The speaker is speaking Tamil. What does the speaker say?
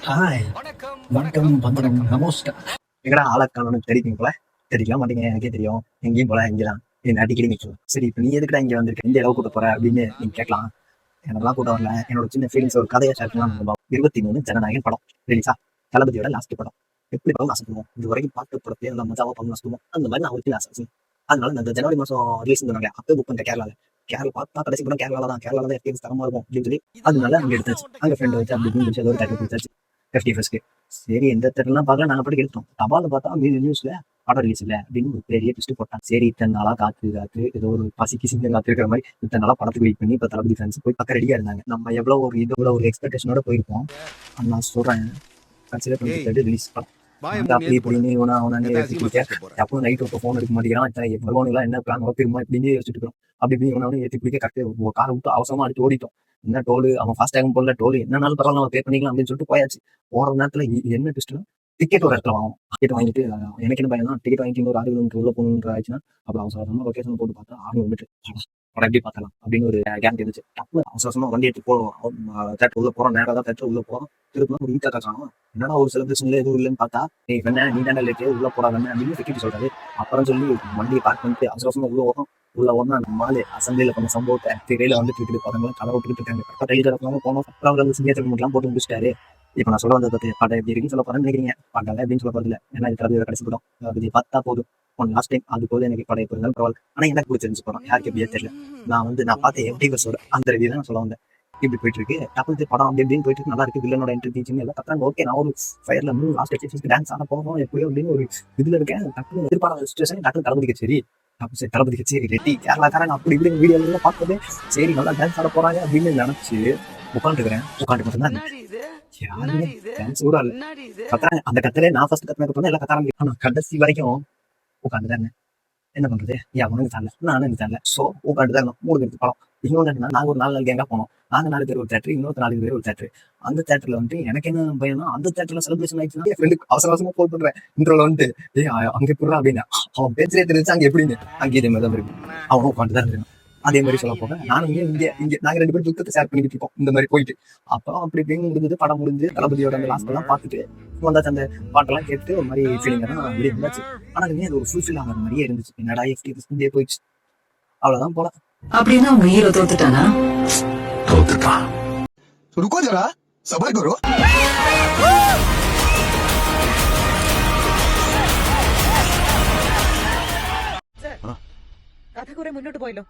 ஹாய், வணக்கம், வந்தனம், நமஸ்கார். எங்கடா ஆளக்கானு தெரியுங்களா? தெரியல மாட்டீங்க, எனக்கே தெரியும். எங்கேயும் போல இங்கதான் என்ன அடிக்கடி நிற்கும். சரி, இப்ப நீ எதுக்குடா இங்க வந்திருக்க, இந்த அளவு கூட்ட போற அப்படின்னு நீங்க கேட்கலாம். எனக்கெல்லாம் கூட்ட வரல. என்னோட சின்ன ஃபீலிங்ஸ் ஒரு கதையை ஷேர் பண்ணலாம். 23 ஜனநாயகன் படம் ரிலீஸா, தளபதியோட லாஸ்ட் படம். எப்படி படம் ஆசைப்படுவோம், இது வரைக்கும் பார்த்த படத்தையே நம்ம மஜாவா பண்ண ஆசைப்படுவோம். அந்த மாதிரி நான் ஒரு ஆசை. அதனால இந்த ஜனவரி மாசம் ரிலீஸ் பண்ணாங்க, அப்பவே புக் பண்ணிட்டேன் கேரளால. கேரளா பார்த்தா கடைசி படம் கேரளால தான் எக்ஸ்பீரியன்ஸ் தரமா இருக்கும் அப்படின்னு சொல்லி அதனால அங்க எடுத்தாச்சு. அங்க ஃப்ரெண்ட் வச்சு அப்படி இப்படின்னு ஏதோ ஒரு தேட்டர் கொடுத்தாச்சு 51st. சரி, எந்த தேட்டர்லாம் பார்க்கலாம், நாங்கள் பாட்டுக்கு எடுத்தோம். தபால பார்த்தா மீது நியூஸ்ல படம் ரிலீஸ் இல்லை அப்படின்னு ஒரு பெரிய ட்விஸ்ட் போட்டான். சரி, இத்தனை நாளா காத்து ஏதோ ஒரு பசிக்கு சிங்கம் காத்து இருக்கிற மாதிரி இத்தனை நாளா படத்துக்கு வெயிட் பண்ணி இப்ப தளபதி ஃபேன்ஸ் போய் பக்கம் ரெடியா இருந்தாங்க. நம்ம எவ்வளவு ஒரு எக்ஸ்பெக்டேஷனோட போயிருப்போம். நான் சொல்றேன், கன்சிடர் பண்ணி ரிலீஸ் படம் அப்படி இப்படின்னு எப்போ நைட் ஒரு போன் எடுக்க மாட்டேங்கிறான். என்ன பிளான் வளர்த்திருமா இப்படின்னு யோசிச்சுட்டு இருக்கோம். அப்படி இப்படி ஏற்றி பிடிக்க கரெக்டாக காரை விட்டு அவசரமா அடிச்சு ஓடிட்டோம். என்ன டோலு, அவன் ஃபாஸ்ட் டேகும் போல டோலு என்னன்னாலும் பரவாயில்ல நம்ம பே பண்ணிக்கலாம் அப்படின்னு சொல்லிட்டு போயாச்சு. போற நேரத்துல என்ன ட்விஸ்ட்னா, டிக்கெட் ஒரு இடத்துல வாங்கும். டிக்கெட் வாங்கிட்டு எனக்கு என்ன பையன் தான், டிக்கெட் வாங்கிட்டு ஒரு 6 கிலோமீட்டர் உள்ள போகணுன்ற ஆச்சுன்னா அப்புறம் அவசரமா லொகேஷன் போட்டு பார்த்தா 600 மீட்டர் படம் எப்படி பார்க்கலாம் அப்படின்னு ஒரு கேரண்டி இருந்துச்சு. டப்பு அவசரமா வண்டி எடுத்து போறோம். தேட்டர் உள்ள போறோம், நேரம் தான் தேட்டர் உள்ள போறோம். திருப்பி ஒரு வீட்டை காணும். என்னன்னா ஒரு சில பிரச்சனை எதுவும் இல்லைன்னு பார்த்தா, நீ தானே லேட்டு உள்ள போடாதானே அப்படின்னு செக்யூரிட்டி சொல்றாரு. அப்புறம் சொல்லி வண்டியை பார்க் பண்ணிட்டு அவசரமா உள்ள ஒன்னா நம்மளால அசம்பிளியில பண்ண சம்பவத்தை திரையில வந்துட்டு இருக்குது. படங்களும் கலர் விட்டுட்டு இருக்காங்க. கரெக்டாக கையில் கிடப்பாங்க போனோம். அப்புறம் சிங்கேச்சல் மட்டும் போட்டு முடிச்சிட்டாரு. இப்ப நான் சொல்ல வந்தது படம் எப்படி இருக்குன்னு சொல்ல போறேன்னு நினைக்கிறீங்க. படம் அப்படின்னு சொல்ல போறது இல்லை, ஏன்னா இது கடைசி படம். அது பார்த்தா போதும், ஒன் லாஸ்ட் டைம். அது போது எனக்கு படம் எப்படி இருந்தாலும் பரவாயில்ல. ஆனா எனக்கு பிடிச்சிருந்துச்சு படம், யாருக்கு எப்படியே தெரியல. நான் பார்த்தேன் எம்டிவர்ஸோட அந்த ரிவ்யூ தான் சொல்ல வந்தேன். இப்படி போயிட்டு இருக்கு டப்பு படம் அப்படி அப்படின்னு போயிட்டு நல்லா இருக்கு. வில்லனோட என்ட்ரி டீச்சிங் எல்லாம் கரெக்டாக ஓகே. நான் ஒரு ஃபயர்ல லாஸ்ட் டான்ஸ் ஆட போவோம் எப்படியோ அப்படின்னு ஒரு இதுல இருக்கேன். டக்கு எதிர்பாராத சுச்சுவேஷன் டக்கு தளபதி கச்சேரி. தளபதி கச்சேரி ரெட்டி கேரளாக்காரன் அப்படி இப்படி வீடியோ பார்த்தது. சரி, நல்லா டான்ஸ் ஆட போறாங்க அப்படின்னு நினைச்சு உட்காந்துருக்கிறேன். உட்காந்து மட்டும்தான் யாருமே டான்ஸ் கூட இல்ல. கத்துறாங்க. அந்த கத்தலே நான் ஃபர்ஸ்ட் கத்துனதுக்கு எல்லாம் கத்தாரங்க. ஆனா கடைசி வரைக்கும் உட்காந்துதாங்க. என்ன பண்றது, அவனுக்கு தரல, நானும் எனக்கு தரல. சோ உட்காந்துதான் 3 பேருக்கு படம். இன்னொன்று என்னன்னா, நாங்க ஒரு 4 நாள் கேங்கா போனோம். நாங்க 4 பேர் ஒரு தேட்டர், இன்னொரு 4 பேர் ஒரு தேட்டர். அந்த தேட்டர்ல வந்து எனக்கு என்ன பயம்னா, அந்த தேட்டர்ல செலிப்ரேஷன் ஆயிடுச்சுன்னா என் ஃப்ரெண்டுக்கு அவசரமா போன் பண்றேன். இன்ட்ரோல வந்து அங்க எப்படி அப்படின்னு அவன் பேச்சே தெரிஞ்சு அங்க எப்படின்னு அங்கே இதே மாதிரி தான் இருக்கு. அவனும் உட்காந்துதான் இருக்கான். அதே மாதிரி சொல்ல போக நானும் இங்க நாங்க 2 பேரும் துக்கத்தை ஷேர் பண்ணிட்டு இருக்கோம் இந்த மாதிரி போயிட்டு. அப்புறம் அப்படி இப்படின்னு முடிஞ்சது. படம் முடிஞ்சு தளபதியோட அந்த லாஸ்ட் எல்லாம் பார்த்துட்டு வந்தாச்சு. அந்த பாட்டெல்லாம் கேட்டு ஒரு மாதிரி ஃபீலிங் தான் வெளியே இருந்தாச்சு. ஆனா அது ஒரு ஃபுல்ஃபில் ஆகிற மாதிரியே இருந்துச்சு. என்னடா FT போயிடுச்சு, அவ்வளவுதான் போல. அப்படின்னா உங்க ஹீரோ தோத்துட்டானா? தோத்துட்டான். रुको जरा सबर करो. കഥ കുറെ മുന്നോട്ട് പോയല്ലോ.